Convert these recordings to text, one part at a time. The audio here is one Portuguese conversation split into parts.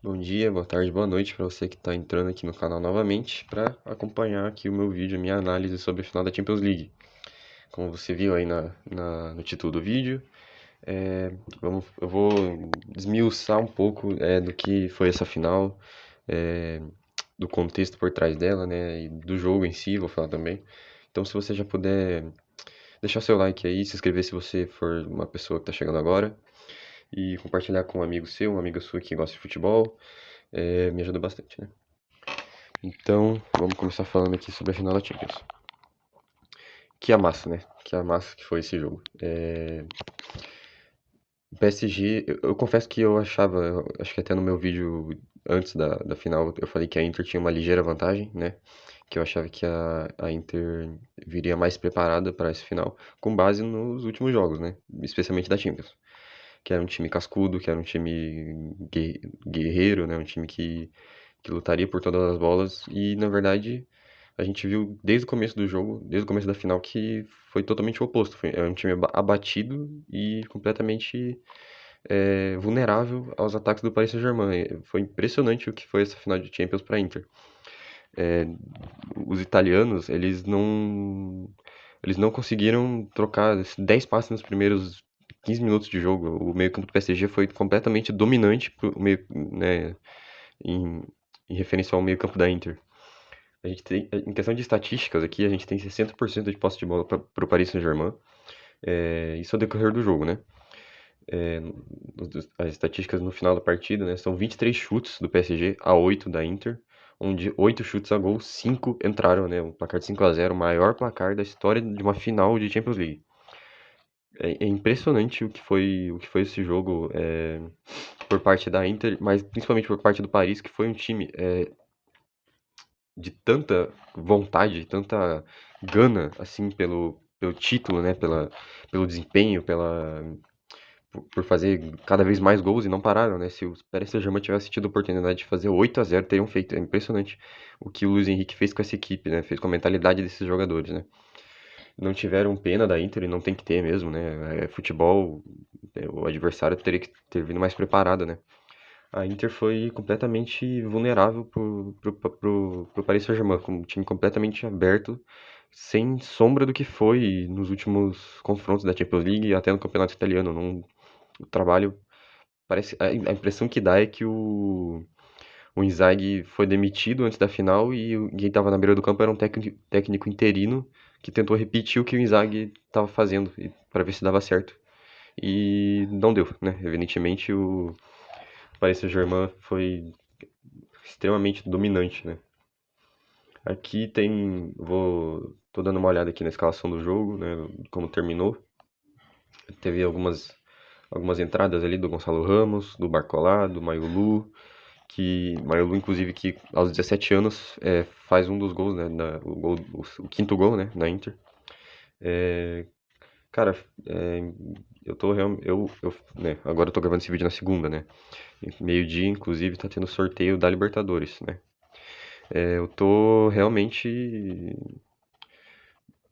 Bom dia, boa tarde, boa noite para você que está entrando aqui no canal novamente para acompanhar aqui o meu vídeo, a minha análise sobre a final da Champions League. Como você viu aí no título do vídeo, eu vou desmiuçar um pouco do que foi essa final, é, do contexto por trás dela, né, e do jogo em si, vou falar também. Então, se você já puder deixar seu like aí, se inscrever se você for uma pessoa que está chegando agora e compartilhar com um amigo seu, uma amiga sua que gosta de futebol, me ajuda bastante, né? Então, vamos começar falando aqui sobre a final da Champions. Que amassa, né? Que amassa que foi esse jogo. O PSG, eu confesso que eu achava, acho que até no meu vídeo antes da final, eu falei que a Inter tinha uma ligeira vantagem, né? Que eu achava que a Inter viria mais preparada para essa final, com base nos últimos jogos, né? Especialmente da Champions. Que era um time cascudo, que era um time guerreiro, né? Um time que lutaria por todas as bolas. E, na verdade, a gente viu desde o começo do jogo, desde o começo da final, que foi totalmente o oposto. É um time abatido e completamente vulnerável aos ataques do Paris Saint-Germain. Foi impressionante o que foi essa final de Champions para a Inter. É, os italianos, eles não conseguiram trocar 10 passes nos primeiros 15 minutos de jogo. O meio-campo do PSG foi completamente dominante né, em, em referência ao meio-campo da Inter. A gente tem, em questão de estatísticas aqui, a gente tem 60% de posse de bola para o Paris Saint-Germain. Isso ao decorrer do jogo, né? É, as estatísticas no final da partida, né? São 23 chutes do PSG a 8 da Inter, onde 8 chutes a gol, 5 entraram, né? Um placar de 5-0, o maior placar da história de uma final de Champions League. É impressionante o que foi esse jogo por parte da Inter, mas principalmente por parte do Paris, que foi um time de tanta vontade, tanta gana, assim, pelo título, né? Pelo desempenho, por fazer cada vez mais gols e não pararam, né? Se o Paris Saint-Germain tivesse tido a oportunidade de fazer 8-0, teriam feito. É impressionante o que o Luiz Henrique fez com essa equipe, né? Fez com a mentalidade desses jogadores, né? Não tiveram pena da Inter e não tem que ter mesmo, né? Futebol, o adversário teria que ter vindo mais preparado, né? A Inter foi completamente vulnerável pro Paris Saint-Germain, com um time completamente aberto, sem sombra do que foi nos últimos confrontos da Champions League e até no Campeonato Italiano. O trabalho parece a impressão que dá é que o Inzaghi foi demitido antes da final e quem estava na beira do campo era um técnico interino que tentou repetir o que o Inzaghi estava fazendo para ver se dava certo. E não deu, né? Evidentemente o Paris Saint-Germain foi extremamente dominante, né? Aqui tem, tô dando uma olhada aqui na escalação do jogo, né? Como terminou. Teve algumas entradas ali do Gonçalo Ramos, do Barcolá, do Mayulu, que Mayulu inclusive que aos 17 anos faz um dos gols, né? O quinto gol, né? Na Inter. Cara, eu tô realmente, né? Agora eu tô gravando esse vídeo na segunda, né? Meio-dia, inclusive, tá tendo sorteio da Libertadores, né? Eu tô realmente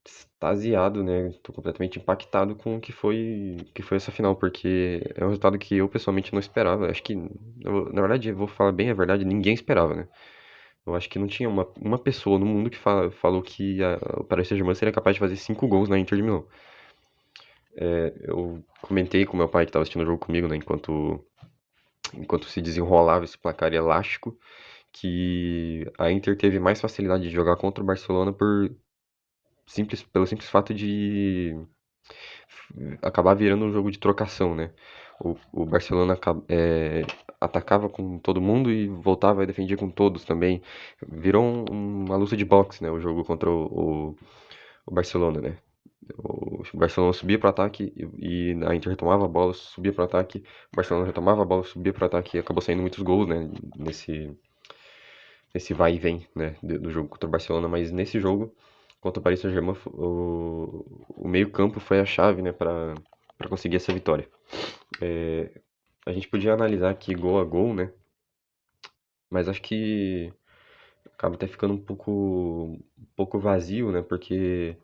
extasiado, né? Tô completamente impactado com o que foi essa final, porque é um resultado que eu pessoalmente não esperava. Acho que, na verdade, eu vou falar bem a verdade, ninguém esperava, né? Eu acho que não tinha uma pessoa no mundo que falou que o Paris Saint-Germain seria capaz de fazer 5 gols na Inter de Milão. Eu comentei com meu pai que estava assistindo o jogo comigo, né? Enquanto se desenrolava esse placar elástico, que a Inter teve mais facilidade de jogar contra o Barcelona pelo simples fato de acabar virando um jogo de trocação, né? O Barcelona atacava com todo mundo e voltava e defendia com todos também. Virou uma luta de boxe, né? O jogo contra o Barcelona, né? O Barcelona subia para o ataque e a Inter retomava a bola, subia para o ataque. O Barcelona retomava a bola, subia para o ataque e acabou saindo muitos gols, né? Nesse vai e vem, né? Do jogo contra o Barcelona. Mas nesse jogo contra o Paris Saint-Germain, o meio-campo foi a chave, né? Para conseguir essa vitória. A gente podia analisar aqui gol a gol, né? Mas acho que acaba até ficando um pouco vazio, né? Porque,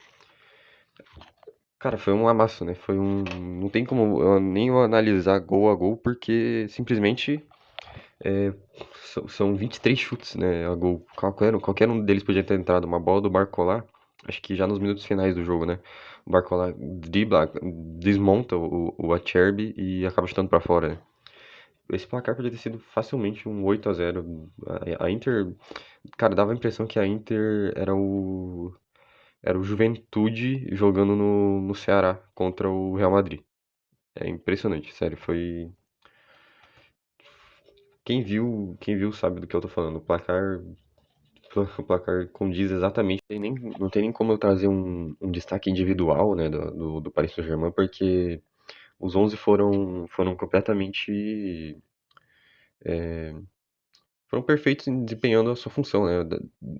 cara, foi um amasso, né? Não tem como nem eu analisar gol a gol, porque simplesmente É, são 23 chutes, né, a gol. Qualquer um deles podia ter entrado. Uma bola do Barcola, acho que já nos minutos finais do jogo, né? O Barcola dribla, desmonta o Acerbi e acaba chutando pra fora, né? Esse placar podia ter sido facilmente um 8-0. A Inter, cara, dava a impressão que a Inter era o Juventude jogando no Ceará contra o Real Madrid. É impressionante, sério, foi. Quem viu sabe do que eu tô falando. O placar condiz exatamente. Não tem nem como eu trazer um destaque individual, né, do Paris Saint-Germain, porque os 11 foram completamente. Foram perfeitos em desempenhando a sua função, né?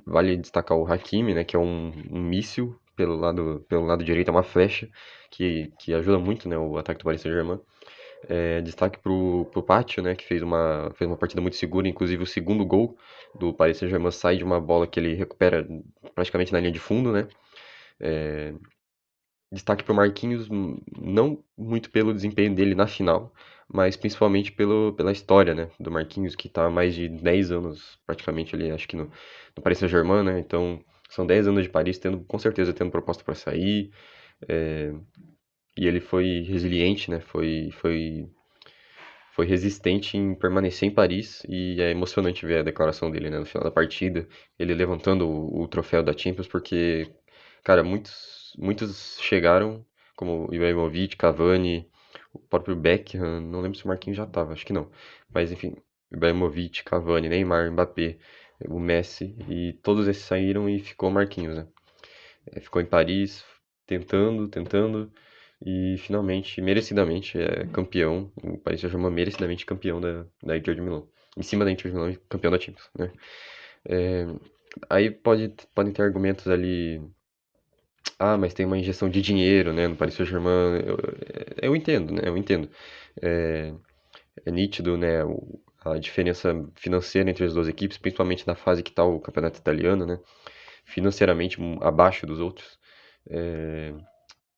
Vale destacar o Hakimi, né, que é um míssil pelo lado direito, é uma flecha que ajuda muito, né, o ataque do Paris Saint-Germain. Destaque pro Pátio, né, que fez uma partida muito segura, inclusive o segundo gol do Paris Saint-Germain sai de uma bola que ele recupera praticamente na linha de fundo, né? Destaque pro Marquinhos, não muito pelo desempenho dele na final, mas principalmente pela história, né, do Marquinhos, que tá há mais de 10 anos praticamente ali, acho que no Paris Saint-Germain, né? Então, são 10 anos de Paris, com certeza tendo proposta para sair, é, e ele foi resiliente, né? Foi resistente em permanecer em Paris e é emocionante ver a declaração dele, né, no final da partida, ele levantando o troféu da Champions, porque, cara, muitos chegaram, como Ibrahimovic, Cavani, o próprio Beckham, não lembro se o Marquinhos já tava, acho que não, mas enfim, Ibrahimovic, Cavani, Neymar, Mbappé, o Messi, e todos esses saíram e ficou o Marquinhos, né? Ficou em Paris, tentando, tentando, e finalmente, merecidamente, é campeão. O Paris Saint-Germain merecidamente campeão da Inter de Milão. Em cima da Inter de Milão, e campeão da Champions, né? É, aí podem ter argumentos ali. Ah, mas tem uma injeção de dinheiro, né, no Paris Saint-Germain. Eu entendo, né? Eu entendo. É, é nítido, né, a diferença financeira entre as duas equipes, principalmente na fase que está o campeonato italiano, né? Financeiramente abaixo dos outros. É,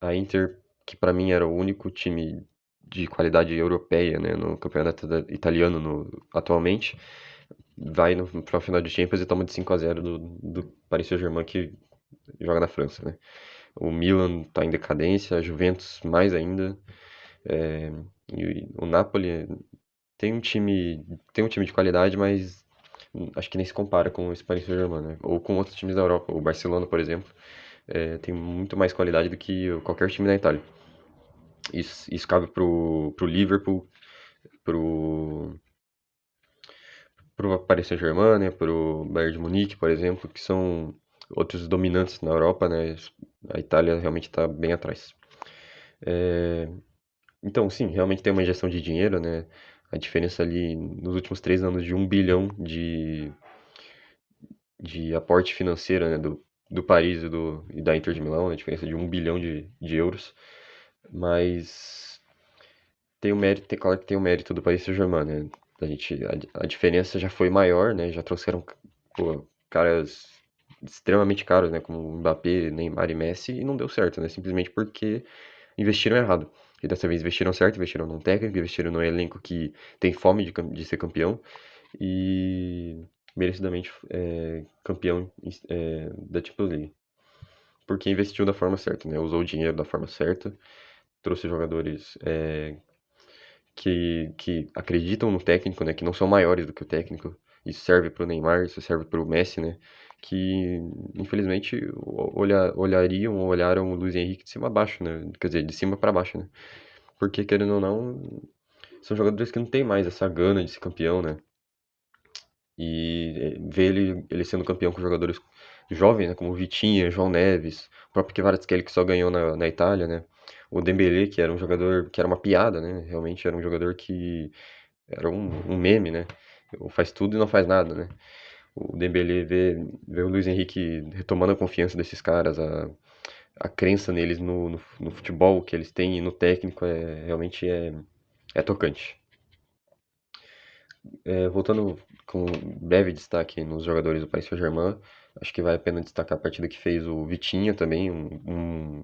a Inter, que para mim era o único time de qualidade europeia, né, no campeonato italiano atualmente, vai pra final de Champions e toma de 5-0 do Paris Saint-Germain, que joga na França, né? O Milan tá em decadência, a Juventus mais ainda, é, e o Napoli tem um time de qualidade, mas acho que nem se compara com esse Paris Saint-Germain, né? Ou com outros times da Europa. O Barcelona, por exemplo, tem muito mais qualidade do que qualquer time da Itália. Isso cabe pro Liverpool, pro, pro Paris Saint-Germain, né, pro Bayern de Munique, por exemplo, que são outros dominantes na Europa, né? A Itália realmente está bem atrás. Então, sim, realmente tem uma injeção de dinheiro, né? A diferença ali nos últimos 3 anos de 1 bilhão de aporte financeiro, né, do Paris e da Inter de Milão, a diferença de 1 bilhão de euros. Mas tem o mérito, claro que tem o mérito do Paris Saint-Germain, né? A diferença já foi maior, né? Já trouxeram, pô, caras extremamente caros, né? Como Mbappé, Neymar e Messi, e não deu certo, né? Simplesmente porque investiram errado. E dessa vez investiram certo, investiram num técnico, investiram num elenco que tem fome de ser campeão e merecidamente campeão da Champions League. Porque investiu da forma certa, né? Usou o dinheiro da forma certa, trouxe jogadores que acreditam no técnico, né? Que não são maiores do que o técnico. Isso serve para o Neymar, isso serve para o Messi, né? Que infelizmente olhariam ou olharam o Luiz Henrique de cima a baixo, né? Quer dizer, de cima para baixo, né? Porque querendo ou não, são jogadores que não têm mais essa gana de ser campeão, né? E ver ele sendo campeão com jogadores jovens, né? Como o Vitinha, João Neves, o próprio Kvaratskhelia que só ganhou na Itália, né? O Dembélé, que era um jogador que era uma piada, né? Realmente era um jogador que era um meme, né? Ou faz tudo e não faz nada, né? O Dembélé vê o Luiz Henrique retomando a confiança desses caras, a crença neles no futebol que eles têm e no técnico realmente é tocante. Voltando com um breve destaque nos jogadores do Paris Saint-Germain, acho que vale a pena destacar a partida que fez o Vitinha também, um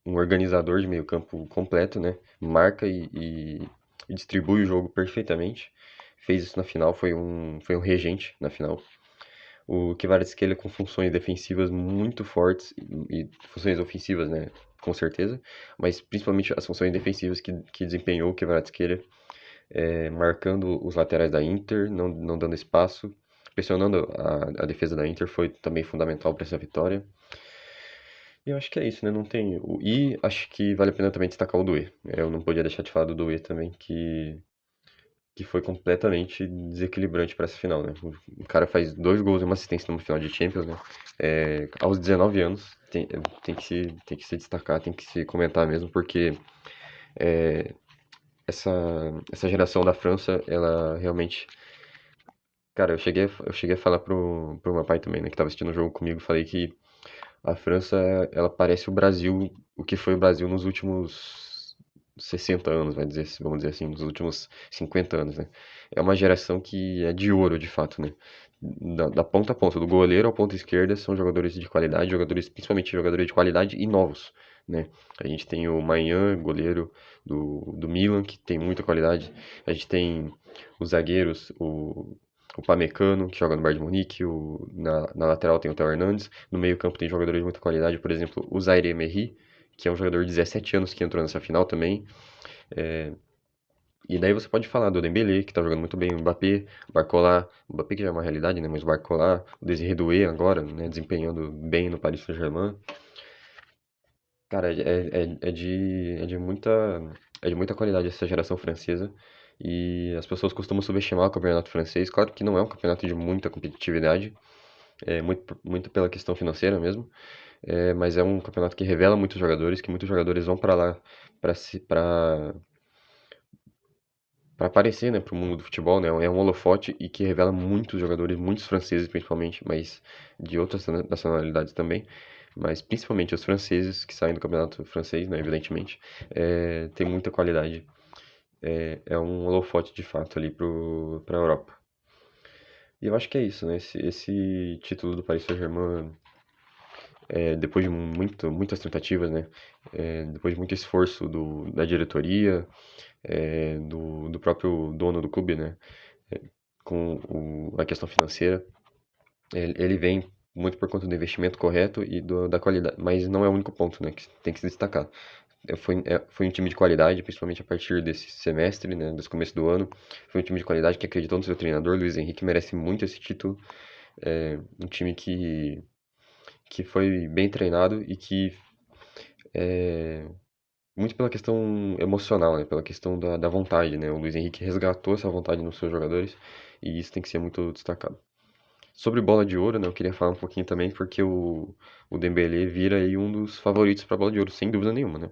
organizador de meio campo completo, né? Marca e distribui o jogo perfeitamente. fez isso na final, foi um regente na final. O Kvaratskhelia com funções defensivas muito fortes e funções ofensivas, né? Com certeza, mas principalmente as funções defensivas que desempenhou o Kvaratskhelia, marcando os laterais da Inter, não dando espaço, pressionando a defesa da Inter foi também fundamental para essa vitória. E eu acho que é isso, né? Não tem. E acho que vale a pena também destacar o Doué. Eu não podia deixar de falar do Doué também, que foi completamente desequilibrante para essa final, né? O cara faz 2 gols e uma assistência numa final de Champions, né? Aos 19 anos, tem que se destacar, tem que se comentar mesmo, porque essa, essa geração da França, ela realmente. Cara, eu cheguei a falar pro meu pai também, né, que tava assistindo o jogo comigo, falei que a França, ela parece o Brasil, o que foi o Brasil nos últimos 60 anos, vamos dizer assim, nos últimos 50 anos, né? É uma geração que é de ouro, de fato, né? Da ponta a ponta, do goleiro ao ponta esquerda, são jogadores de qualidade, principalmente jogadores de qualidade e novos, né? A gente tem o Maignan, goleiro do Milan, que tem muita qualidade. A gente tem os zagueiros, o Pamecano, que joga no Bayern de Munique, na lateral tem o Theo Hernandes, no meio-campo tem jogadores de muita qualidade, por exemplo, o Zaire Emery, que é um jogador de 17 anos que entrou nessa final também. E daí você pode falar do Dembélé, que tá jogando muito bem, o Mbappé, o Barcola, o Mbappé que já é uma realidade, né, mas o Barcola, o Désiré Doué agora, né, desempenhando bem no Paris Saint-Germain. Cara, é de muita qualidade essa geração francesa. E as pessoas costumam subestimar o campeonato francês. Claro que não é um campeonato de muita competitividade, muito pela questão financeira mesmo. Mas é um campeonato que revela muitos jogadores, que muitos jogadores vão para lá para aparecer, né, pro mundo do futebol, né? É um holofote e que revela muitos jogadores, muitos franceses principalmente, mas de outras nacionalidades também. Mas principalmente os franceses que saem do campeonato francês, né, evidentemente, tem muita qualidade. É um holofote de fato ali pra Europa. E eu acho que é isso, né? Esse título do Paris Saint-Germain, depois de muitas tentativas, né? Depois de muito esforço da diretoria, do próprio dono do clube, né? Com a questão financeira, ele vem muito por conta do investimento correto e da qualidade, mas não é o único ponto, né, que tem que se destacar. Foi um time de qualidade, principalmente a partir desse semestre, né, desse começo do ano. Foi um time de qualidade que acreditou no seu treinador, Luiz Henrique, merece muito esse título. Um time que foi bem treinado e que, muito pela questão emocional, né, pela questão da vontade, né, o Luiz Henrique resgatou essa vontade nos seus jogadores e isso tem que ser muito destacado. Sobre bola de ouro, né, eu queria falar um pouquinho também, porque o Dembélé vira aí um dos favoritos para bola de ouro, sem dúvida nenhuma, né?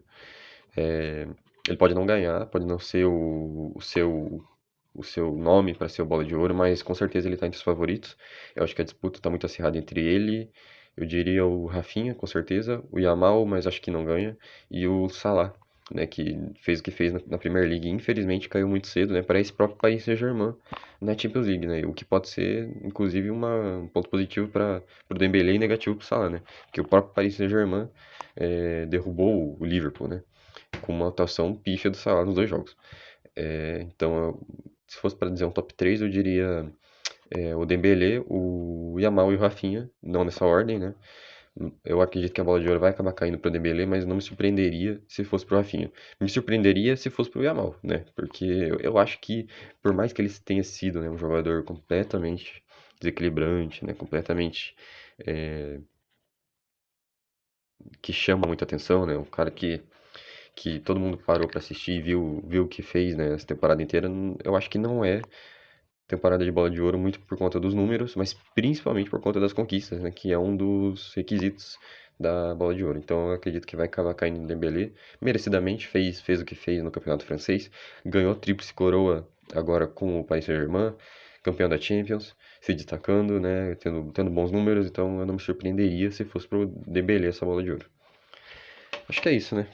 Ele pode não ganhar, pode não ser o seu nome para ser o bola de ouro, mas com certeza ele está entre os favoritos. Eu acho que a disputa está muito acirrada entre ele, eu diria o Rafinha, com certeza, o Yamal, mas acho que não ganha, e o Salah, né, que fez o que fez na Premier League. Infelizmente caiu muito cedo, né, para esse próprio Paris Saint-Germain na Champions League, né, o que pode ser, inclusive, um ponto positivo para o Dembélé e negativo para o Salah, né, porque o próprio Paris Saint-Germain derrubou o Liverpool, né, com uma atuação pífia do Salah nos 2 jogos. Então, se fosse para dizer um top 3 eu diria o Dembélé, o Yamal e o Rafinha, não nessa ordem, né? Eu acredito que a bola de ouro vai acabar caindo para o Dembélé, mas não me surpreenderia se fosse para o Rafinha. Me surpreenderia se fosse para o Yamal, né? Porque eu acho que, por mais que ele tenha sido, né, um jogador completamente desequilibrante, né, completamente que chama muita atenção, né? Um cara que todo mundo parou para assistir e viu o que fez, né, essa temporada inteira. Eu acho que não é temporada de bola de ouro muito por conta dos números, mas principalmente por conta das conquistas, né, que é um dos requisitos da bola de ouro. Então eu acredito que vai acabar caindo no Dembélé, merecidamente fez o que fez no Campeonato Francês, ganhou a tríplice coroa agora com o Paris Saint-Germain, campeão da Champions, se destacando, né, tendo bons números, então eu não me surpreenderia se fosse pro Dembélé essa bola de ouro. Acho que é isso, né?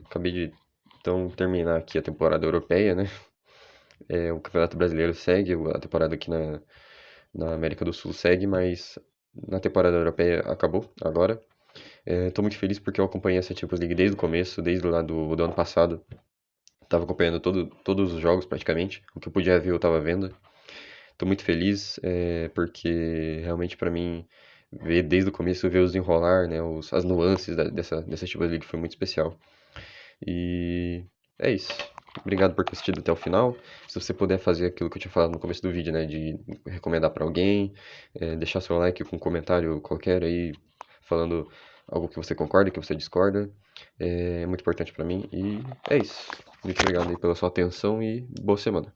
Acabei de então terminar aqui a temporada europeia, né? O Campeonato Brasileiro segue, a temporada aqui na América do Sul segue, mas na temporada europeia acabou agora. Estou muito feliz porque eu acompanhei essa Champions League desde o começo, desde lá do ano passado. Tava acompanhando todos os jogos praticamente. O que eu podia ver, eu tava vendo. Tô muito feliz, porque realmente pra mim, ver desde o começo, ver os enrolar, né, as nuances dessa Champions League foi muito especial. E é isso. Obrigado por ter assistido até o final. Se você puder fazer aquilo que eu tinha falado no começo do vídeo, né, de recomendar pra alguém, deixar seu like com um comentário qualquer aí, falando algo que você concorda, que você discorda, é muito importante pra mim. E é isso. Muito obrigado aí pela sua atenção e boa semana.